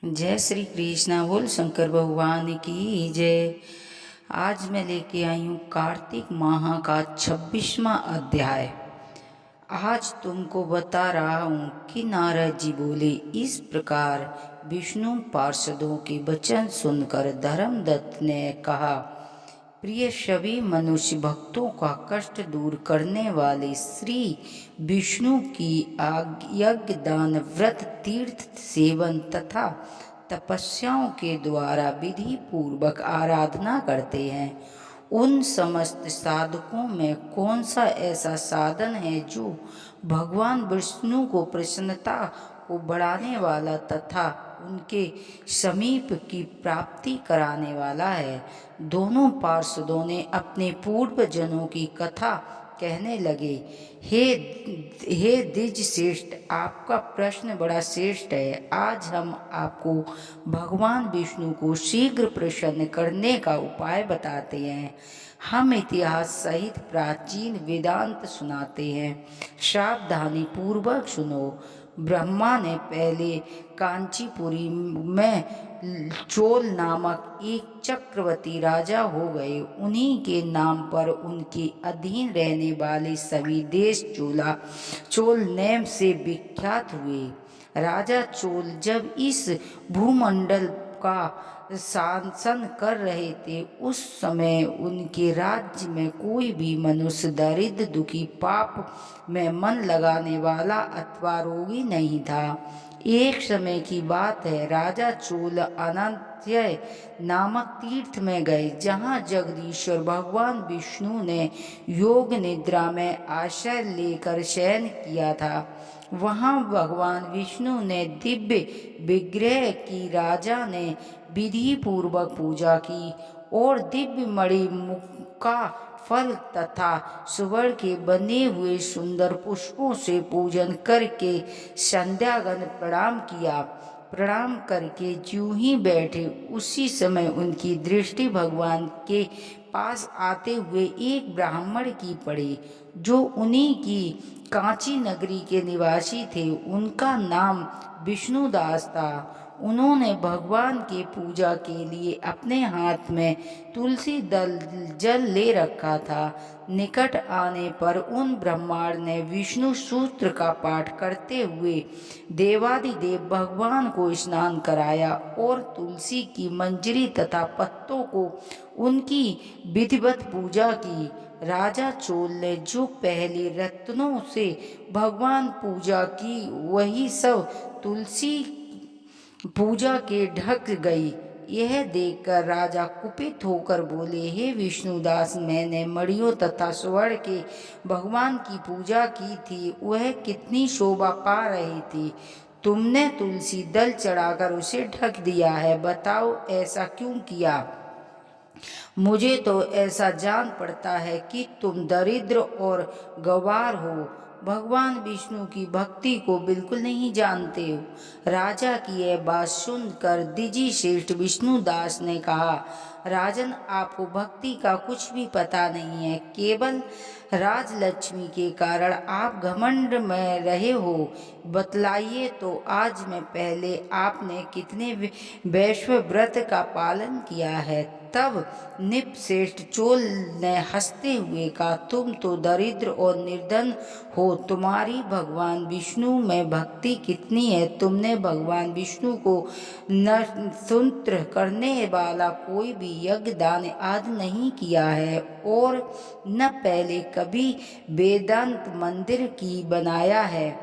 जय श्री कृष्णा। बोल शंकर भगवान की जय। आज मैं लेके आई हूँ कार्तिक माह का 26वां अध्याय। आज तुमको बता रहा हूँ कि नारद जी बोले, इस प्रकार विष्णु पार्षदों के वचन सुनकर धर्मदत्त ने कहा, प्रिय सभी मनुष्य भक्तों का कष्ट दूर करने वाले श्री विष्णु की यज्ञ दान व्रत तीर्थ सेवन तथा तपस्याओं के द्वारा विधि पूर्वक आराधना करते हैं। उन समस्त साधकों में कौन सा ऐसा साधन है जो भगवान विष्णु को प्रसन्नता को बढ़ाने वाला तथा उनके समीप की प्राप्ति कराने वाला है। दोनों पार्षदों ने अपने पूर्वजनों की कथा कहने लगे। हे द्विज श्रेष्ठ, आपका प्रश्न बड़ा श्रेष्ठ है। आज हम आपको भगवान विष्णु को शीघ्र प्रसन्न करने का उपाय बताते हैं। हम इतिहास सहित प्राचीन वेदांत सुनाते हैं, सावधानी पूर्वक सुनो। ब्रह्मा ने पहले कांचीपुरी में चोल नामक एक चक्रवर्ती राजा हो गए। उन्हीं के नाम पर उनके अधीन रहने वाले सभी देश चोल नेम से विख्यात हुए। राजा चोल जब इस भूमंडल का शासन कर रहे थे, उस समय उनके राज्य में कोई भी मनुष्य दरिद्र, दुखी, पाप में मन लगाने वाला अथवा रोगी नहीं था। एक समय की बात है, राजा चोल अनंत्य नामक तीर्थ में गए, जहाँ जगदीश्वर भगवान विष्णु ने योग निद्रा में आश्रय लेकर शयन किया था। वहाँ भगवान विष्णु ने दिव्य विग्रह की राजा ने विधि पूर्वक पूजा की और दिव्य मणि मुक्का फल तथा सुवर्ण के बने हुए सुंदर पुष्पों से पूजन करके संध्यागन प्रणाम करके ज्यों ही बैठे, उसी समय उनकी दृष्टि भगवान के पास आते हुए एक ब्राह्मण की पड़ी, जो उन्हीं की कांची नगरी के निवासी थे। उनका नाम विष्णुदास था। उन्होंने भगवान के पूजा के लिए अपने हाथ में तुलसी दल जल ले रखा था। निकट आने पर उन ब्राह्मण ने विष्णु सूत्र का पाठ करते हुए देवादिदेव भगवान को स्नान कराया और तुलसी की मंजरी तथा पत्तों को उनकी विधिवत पूजा की। राजा चोल ने जो पहले रत्नों से भगवान पूजा की, वही सब तुलसी पूजा के ढक गई। यह देखकर राजा कुपित होकर बोले, हे विष्णुदास, मैंने मणियों तथा स्वर्ण के भगवान की पूजा की थी, वह कितनी शोभा पा रही थी। तुमने तुलसी दल चढ़ाकर उसे ढक दिया है। बताओ ऐसा क्यों किया? मुझे तो ऐसा जान पड़ता है कि तुम दरिद्र और गंवार हो, भगवान विष्णु की भक्ति को बिल्कुल नहीं जानते हो। राजा की यह बात सुनकर द्विज श्रेष्ठ विष्णुदास ने कहा, राजन, आपको भक्ति का कुछ भी पता नहीं है। केवल राजलक्ष्मी के कारण आप घमंड में रहे हो। बतलाइए तो, आज में पहले आपने कितने वैश्व व्रत का पालन किया है? तब निपश्रेष्ठ चोल ने हंसते हुए कहा, तुम तो दरिद्र और निर्धन हो, तुम्हारी भगवान विष्णु में भक्ति कितनी है? तुमने भगवान विष्णु को स्तुति करने वाला कोई भी यज्ञ दान आदि नहीं किया है और न पहले कभी वेदांत मंदिर की बनाया है।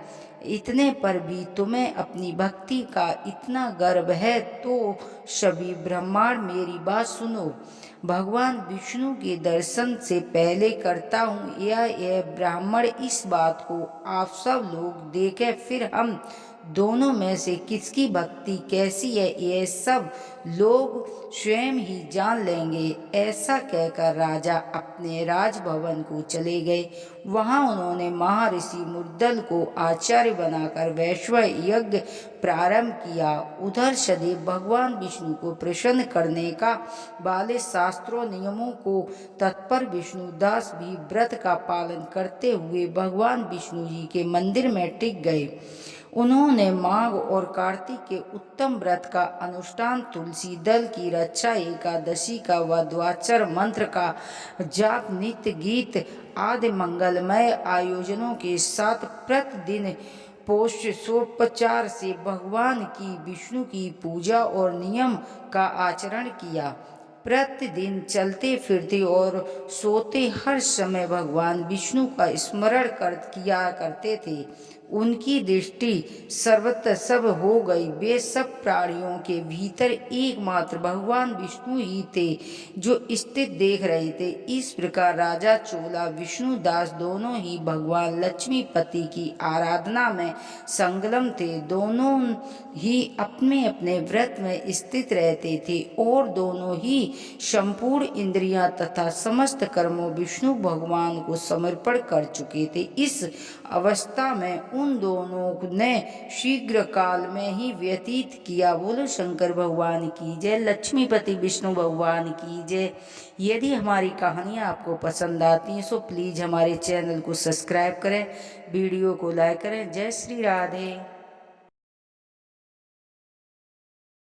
इतने पर भी तुम्हें अपनी भक्ति का इतना गर्व है, तो सभी ब्राह्मण मेरी बात सुनो। भगवान विष्णु के दर्शन से पहले करता हूँ यह ब्राह्मण इस बात को आप सब लोग देखें, फिर हम दोनों में से किसकी भक्ति कैसी है यह सब लोग स्वयं ही जान लेंगे। ऐसा कहकर राजा अपने राजभवन को चले गए। वहां उन्होंने महर्षि मुद्गल को आचार्य बनाकर वैश्व यज्ञ प्रारंभ किया। उधर सदैव भगवान विष्णु को प्रसन्न करने का वाले शास्त्रों नियमों को तत्पर विष्णुदास भी व्रत का पालन करते हुए भगवान विष्णु जी के मंदिर में टिक गए। उन्होंने माघ और कार्तिक के उत्तम व्रत का अनुष्ठान, तुलसी दल की रक्षा, एकादशी का वधवाचर मंत्र का जाप, नित्य गीत आदि मंगलमय आयोजनों के साथ प्रतिदिन पोषोपचार से भगवान की विष्णु की पूजा और नियम का आचरण किया। प्रतिदिन चलते फिरते और सोते हर समय भगवान विष्णु का स्मरण किया करते थे। उनकी दृष्टि सर्वत्र सब हो गई। वे सब प्राणियों के भीतर एकमात्र भगवान विष्णु ही थे जो स्थित देख रहे थे। इस प्रकार राजा चोला विष्णुदास दोनों ही भगवान लक्ष्मीपति की आराधना में संलग्न थे। दोनों ही अपने अपने व्रत में स्थित रहते थे और दोनों ही संपूर्ण इंद्रियां तथा समस्त कर्मों विष्णु भगवान को समर्पण कर चुके थे। इस अवस्था में उन दोनों ने शीघ्र काल में ही व्यतीत किया। बोलो शंकर भगवान की जय, लक्ष्मीपति विष्णु भगवान की जय। यदि हमारी कहानियाँ आपको पसंद आती हैं तो प्लीज़ हमारे चैनल को सब्सक्राइब करें, वीडियो को लाइक करें। जय श्री राधे।